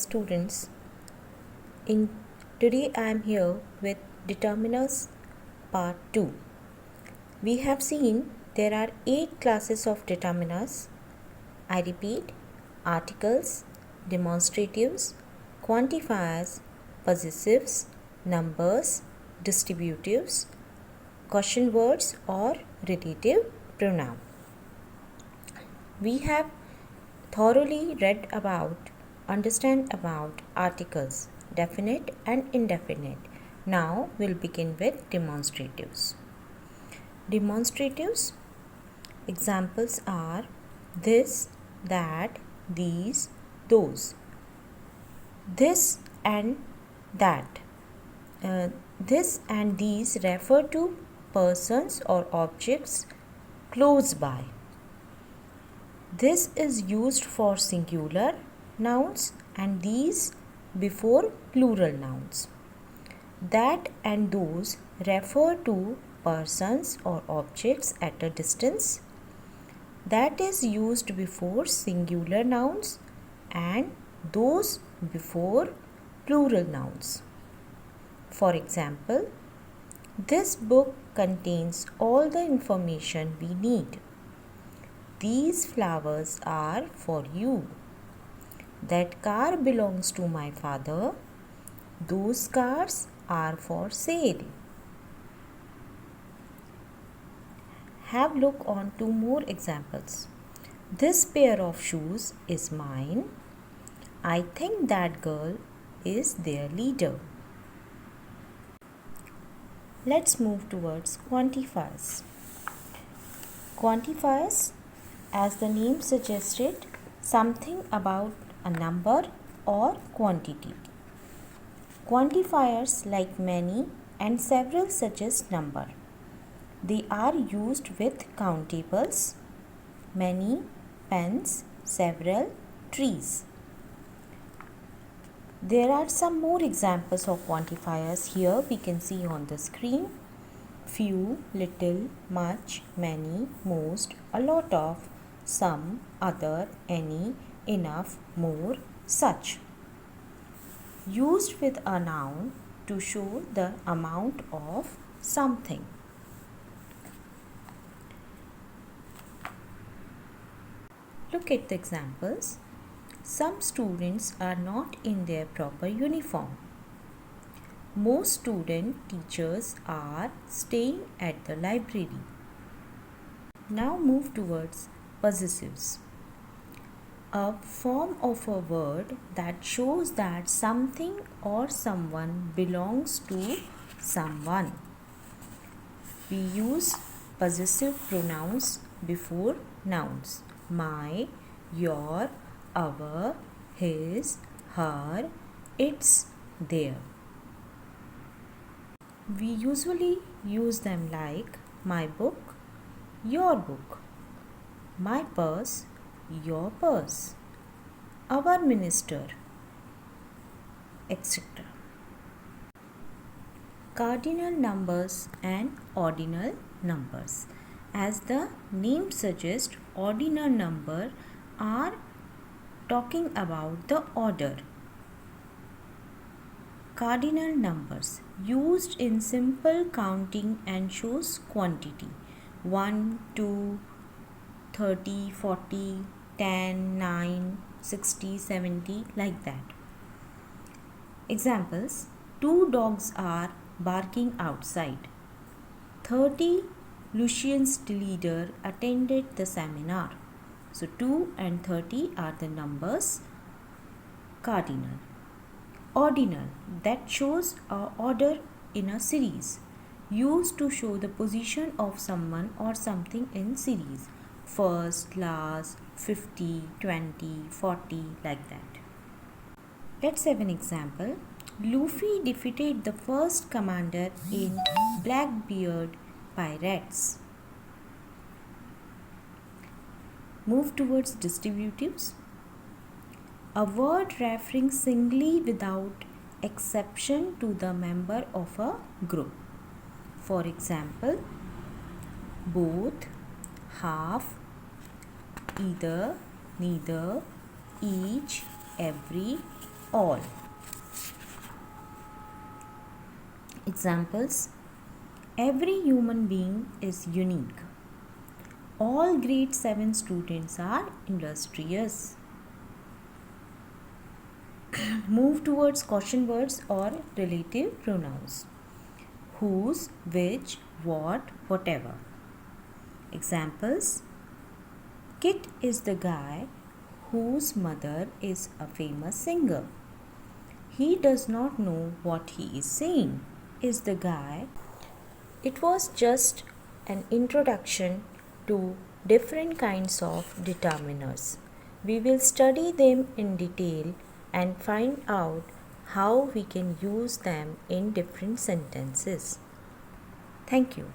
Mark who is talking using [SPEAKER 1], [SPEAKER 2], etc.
[SPEAKER 1] Students, in today I am here with determiners part 2. We have seen there are 8 classes of determiners. I repeat: articles, demonstratives, quantifiers, possessives, numbers, distributives, question words or relative pronoun. We have thoroughly understand about articles, definite and indefinite. Now we'll begin with demonstratives. Demonstratives examples are this, that, these, those. This and that. This and these refer to persons or objects close by. This is used for singular nouns and these before plural nouns. That and those refer to persons or objects at a distance. That is used before singular nouns and those before plural nouns. For example, this book contains all the information we need. These flowers are for you. That car belongs to my father. Those cars are for sale. Have a look on 2 more examples. This pair of shoes is mine. I think that girl is their leader. Let's move towards quantifiers. Quantifiers, as the name suggested, something about a number or quantity. Quantifiers like many and several suggest number. They are used with countables, many, pens, several, trees. There are some more examples of quantifiers here we can see on the screen. Few, little, much, many, most, a lot of, some, other, any, enough, more, such. Used with a noun to show the amount of something. Look at the examples. Some students are not in their proper uniform. Most student teachers are staying at the library. Now move towards possessives. A form of a word that shows that something or someone belongs to someone. We use possessive pronouns before nouns. My, your, our, his, her, its, their. We usually use them like my book, your book, my purse, your purse, our minister, etc. Cardinal numbers and ordinal numbers. As the name suggests, ordinal number are talking about the order. Cardinal numbers used in simple counting and shows quantity 1, 2, 30, 40, 10, 9, 60, 70 like that. Examples: 2 dogs are barking outside. 30 Lucian's leader attended the seminar. So 2 and 30 are the numbers cardinal. Ordinal, that shows a order in a series, used to show the position of someone or something in series. First, last, 50, 20, 40 like that. Let's have an example. Luffy defeated the first commander in Blackbeard pirates. Move towards distributives. A word referring singly without exception to the member of a group. For example, both, half, either, neither, each, every, all. Examples: every human being is unique. All grade 7 students are industrious. Move towards caution words or relative pronouns. Whose, which, what, whatever. Examples: Kit is the guy whose mother is a famous singer. He does not know what he is saying. Is the guy. It was just an introduction to different kinds of determiners. We will study them in detail and find out how we can use them in different sentences. Thank you.